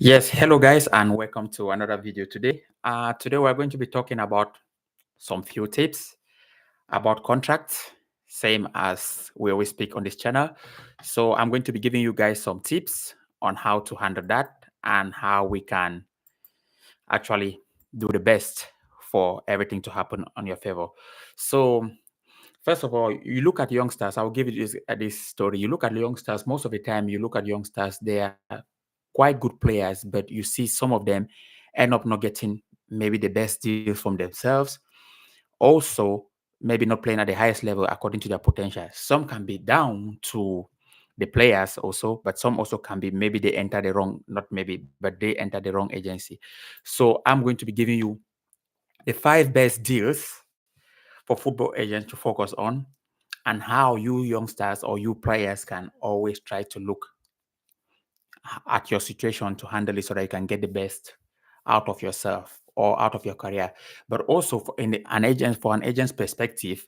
Yes, hello guys, and welcome to another video today. Today we're going to be talking about some few tips about contracts, same as we always speak on this channel. So I'm going to be giving you guys some tips on how to handle that and how we can actually do the best for everything to happen on your favor. So first of all, you look at youngsters. I'll give you this story. You look at youngsters. Most of the time, you look at youngsters. They are quite good players, but you see some of them end up not getting maybe the best deals from themselves. Also, maybe not playing at the highest level according to their potential. Some can be down to the players also, but some also can be maybe they enter the wrong, not maybe, but they enter the wrong agency. So I'm going to be giving you the 5 best deals for football agents to focus on and how you youngsters or you players can always try to look at your situation to handle it so that you can get the best out of yourself or out of your career. But also for an agent's perspective,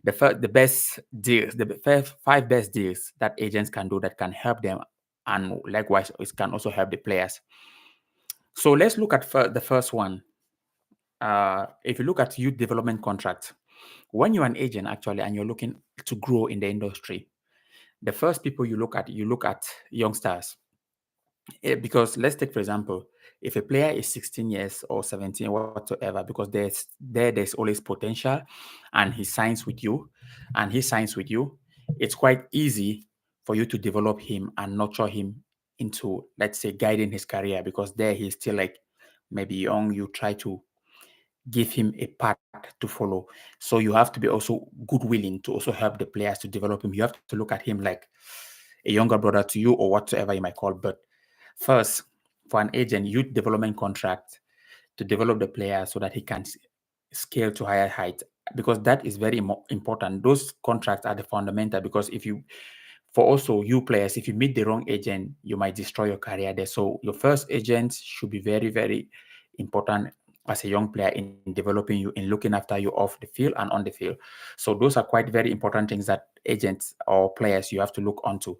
the best deals, the 5 best deals that agents can do that can help them, and likewise it can also help the players. So let's look at the first one. If you look at youth development contracts, when you're an agent actually and you're looking to grow in the industry, the first people you look at youngsters. Because let's take for example, if a player is 16 years or 17 whatsoever, because there's always potential, and he signs with you, it's quite easy for you to develop him and nurture him into, let's say, guiding his career, because there he's still like maybe young. You try to give him a path to follow. So you have to be also good willing to also help the players to develop him. You have to look at him like a younger brother to you or whatsoever you might call. But first, for an agent, youth development contract to develop the player so that he can scale to higher heights, because that is very important. Those contracts are the fundamental, because for also you players, if you meet the wrong agent, you might destroy your career there. So your first agent should be very, very important as a young player in developing you, in looking after you off the field and on the field. So those are quite very important things that agents or players you have to look onto.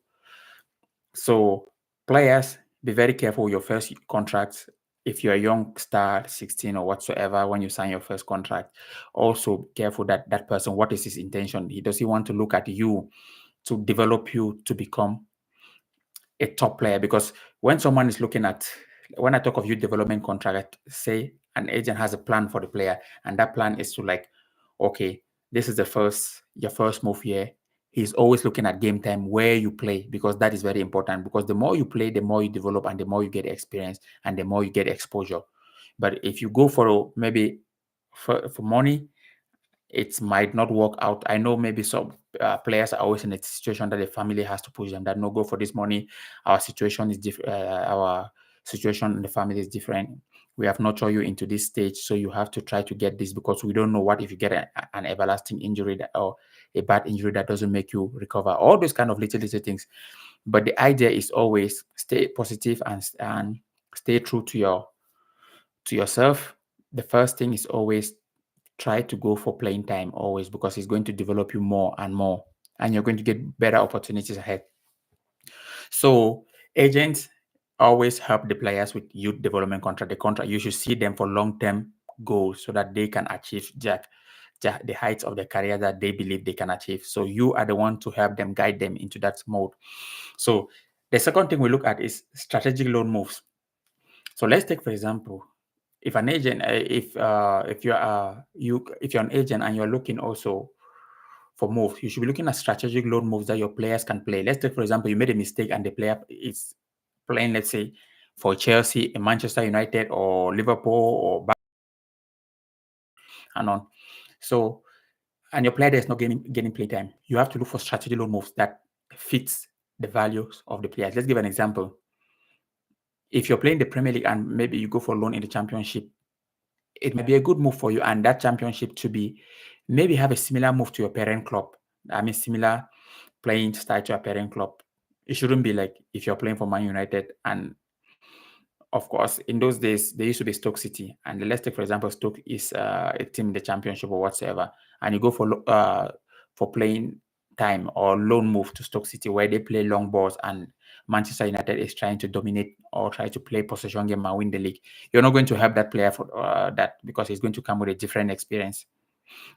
So players, be very careful with your first contract. If you're a young star, 16 or whatsoever, when you sign your first contract, also careful that that person, what is his intention? Does he want to look at you to develop you to become a top player? Because when someone is looking at, when I talk of youth development contract, say an agent has a plan for the player, and that plan is to like, okay, this is your first move here. He's always looking at game time, where you play, because that is very important. Because the more you play, the more you develop, and the more you get experience, and the more you get exposure. But if you go for maybe for money, it might not work out. I know maybe some players are always in a situation that the family has to push them that no, go for this money. Our situation is different. Our situation in the family is different. We have nurtured you into this stage, so you have to try to get this, because we don't know what if you get an everlasting injury or a bad injury that doesn't make you recover. All those kind of little things. But the idea is always stay positive and stay true to yourself. The first thing is always try to go for playing time always, because it's going to develop you more and more, and you're going to get better opportunities ahead. So agents always help the players with youth development contract. The contract, you should see them for long-term goals so that they can achieve the heights of their career that they believe they can achieve. So you are the one to help them, guide them into that mode. So the second thing we look at is strategic loan moves. So let's take, for example, if an agent, if you're an agent and you're looking also for moves, you should be looking at strategic loan moves that your players can play. Let's take, for example, you made a mistake and the player is playing, let's say, for Chelsea, Manchester United, or Liverpool, or and on. So, and your player is not getting play time. You have to look for strategic loan moves that fits the values of the players. Let's give an example. If you're playing the Premier League and maybe you go for loan in the Championship, it might be a good move for you, and that Championship to be maybe have a similar move to your parent club. I mean, similar playing style to your parent club. It shouldn't be like if you're playing for Man United, and of course, in those days there used to be Stoke City, and let's take for example Stoke is a team in the Championship or whatsoever, and you go for playing time or loan move to Stoke City where they play long balls and Manchester United is trying to dominate or try to play possession game and win the league, you're not going to help that player for that, because he's going to come with a different experience.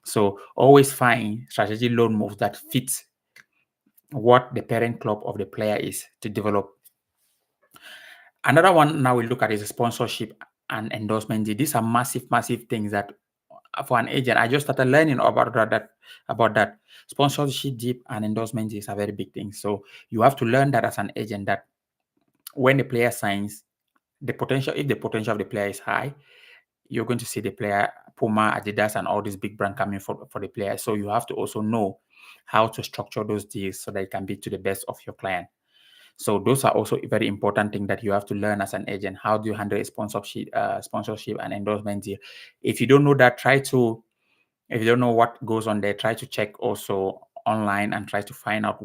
So always find strategy loan moves that fits what the parent club of the player is to develop. Another one now we look at is sponsorship and endorsement. These are massive things that for an agent, I just started learning about that. Sponsorship deep and endorsement is a very big thing. So you have to learn that as an agent, that when the player signs, if the potential of the player is high, you're going to see the player, Puma, Adidas, and all these big brands coming for the player. So you have to also know how to structure those deals so that it can be to the best of your client. So those are also a very important thing that you have to learn as an agent. How do you handle a sponsorship and endorsement deal? If you don't know that, if you don't know what goes on there, try to check also online and try to find out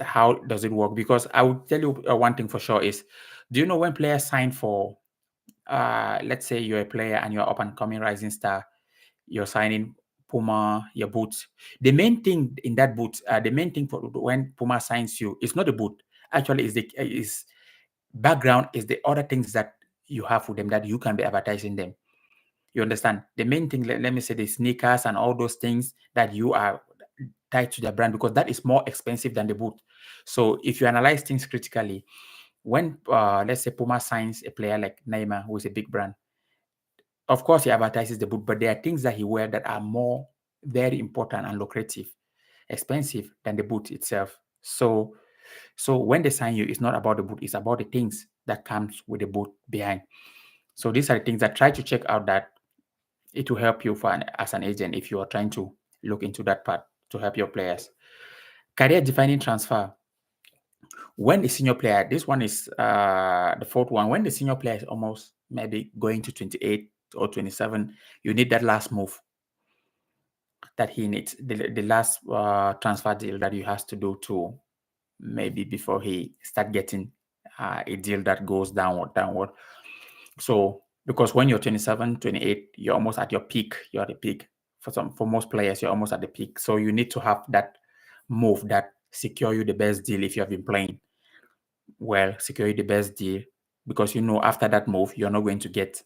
how does it work. Because I will tell you one thing for sure is, do you know when players sign for, let's say you're a player and you're up and coming rising star, you're signing Puma, your boots. The main thing in that boot, the main thing for when Puma signs you, is not the boot. Actually, is background, is the other things that you have with them that you can be advertising them. You understand? The main thing, let me say, the sneakers and all those things that you are tied to their brand, because that is more expensive than the boot. So if you analyze things critically, when let's say Puma signs a player like Neymar, who is a big brand, of course he advertises the boot, but there are things that he wears that are more very important and lucrative, expensive than the boot itself. So when they sign you, it's not about the boot, it's about the things that comes with the boot behind. So these are the things that try to check out, that it will help you as an agent if you are trying to look into that part to help your players. Career defining transfer. When a senior player, this one is the fourth one, when the senior player is almost maybe going to 28 or 27, you need that last move that he needs, the last transfer deal that you has to do to maybe before he start getting a deal that goes downward. So because when you're 27, 28, you're almost at your peak. You're at the peak. For most players, you're almost at the peak. So you need to have that move that secure you the best deal. If you have been playing well, secure you the best deal, because you know after that move, you're not going to get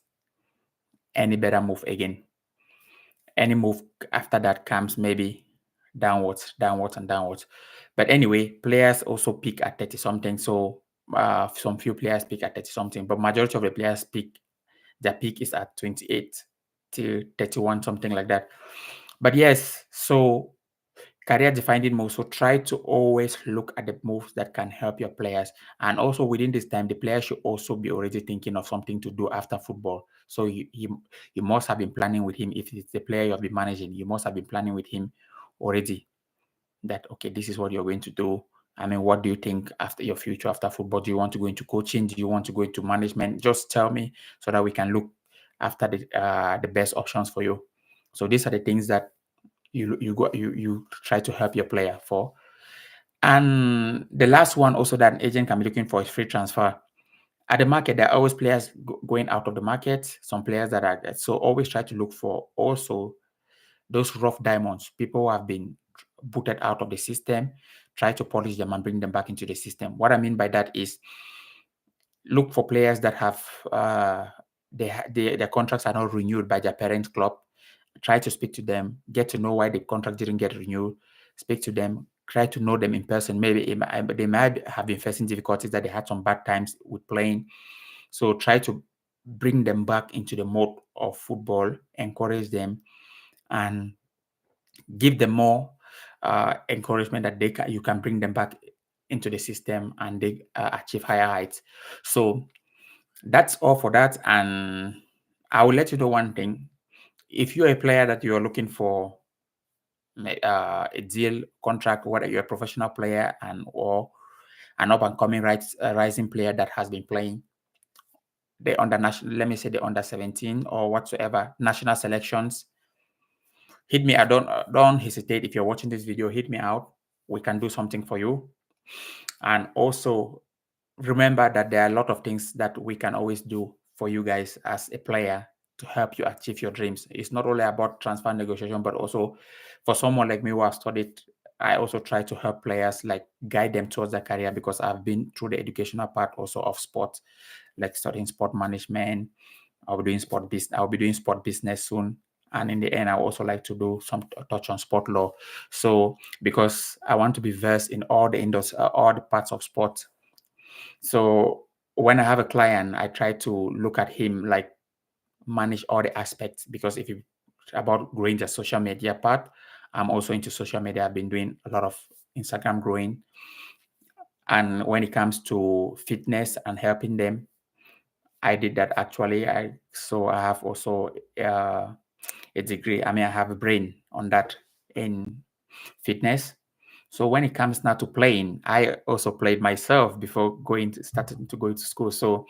any better move again. Any move after that comes maybe downwards. But anyway, players also peak at 30 something. So some few players peak at 30 something, but majority of the players their peak is at 28 to 31, something like that. But yes, so career defining moves. So try to always look at the moves that can help your players. And also within this time, the player should also be already thinking of something to do after football. So you must have been planning with him. If it's the player you have been managing, you must have been planning with him already, that, okay, this is what you're going to do. I mean, what do you think after your future after football? Do you want to go into coaching? Do you want to go into management? Just tell me so that we can look after the best options for you. So these are the things that you try to help your player for. And the last one also that an agent can be looking for is free transfer. At the market, there are always players going out of the market. Some players that are, so always try to look for also those rough diamonds, people who have been booted out of the system. Try to polish them and bring them back into the system. What I mean by that is, look for players that have their contracts are not renewed by their parent club. Try to speak to them, get to know why the contract didn't get renewed. Speak to them, try to know them in person. Maybe they might have been facing difficulties, that they had some bad times with playing. So try to bring them back into the mode of football, encourage them, and give them more encouragement that you can bring them back into the system and they achieve higher heights. So that's all for that. And I will let you know one thing. If you're a player that you're looking for a deal contract, whether you're a professional player or an up and coming rising player that has been playing the let me say the under 17 or whatsoever national selections, hit me. Don't hesitate. If you're watching this video, hit me out. We can do something for you. And also remember that there are a lot of things that we can always do for you guys as a player to help you achieve your dreams. It's not only about transfer negotiation, but also for someone like me who has studied, I also try to help players, like guide them towards their career, because I've been through the educational part also of sport, like studying sport management. I'll be doing sport business soon. And in the end, I also like to do some touch on sport law. So because I want to be versed in all the all the parts of sport. So when I have a client, I try to look at him, like manage all the aspects, because if you about growing the social media part, I'm also into social media. I've been doing a lot of Instagram growing. And when it comes to fitness and helping them, I did that actually. I have also a degree. I have a brain on that in fitness. So when it comes now to playing, I also played myself before starting to go to school. So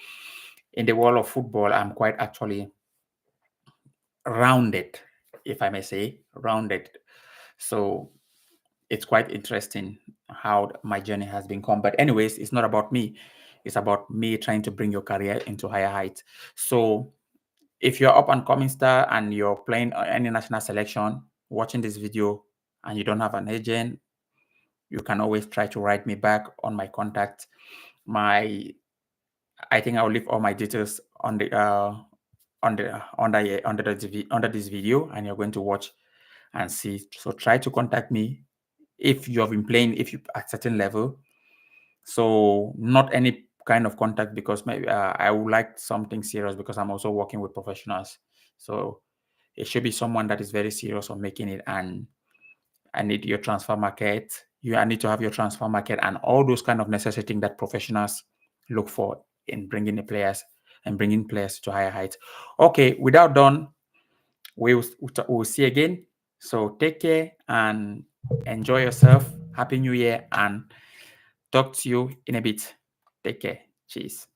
in the world of football, I'm quite actually rounded, if I may say, rounded. So it's quite interesting how my journey has been come. But anyways, it's not about me. It's about me trying to bring your career into higher heights. So if you're up and coming star and you're playing any national selection, watching this video, and you don't have an agent, you can always try to write me back on my contact. I think I'll leave all my details on the under this video, and you're going to watch and see. So try to contact me if you have been playing, if you at certain level. So not any kind of contact, because maybe I would like something serious, because I'm also working with professionals. So it should be someone that is very serious on making it, and I need your transfer market. I need to have your transfer market and all those kind of necessary things that professionals look for in bringing the players and bringing players to higher heights. Okay, without done, we'll see again. So take care and enjoy yourself. Happy New Year, and talk to you in a bit. Take care. Cheers.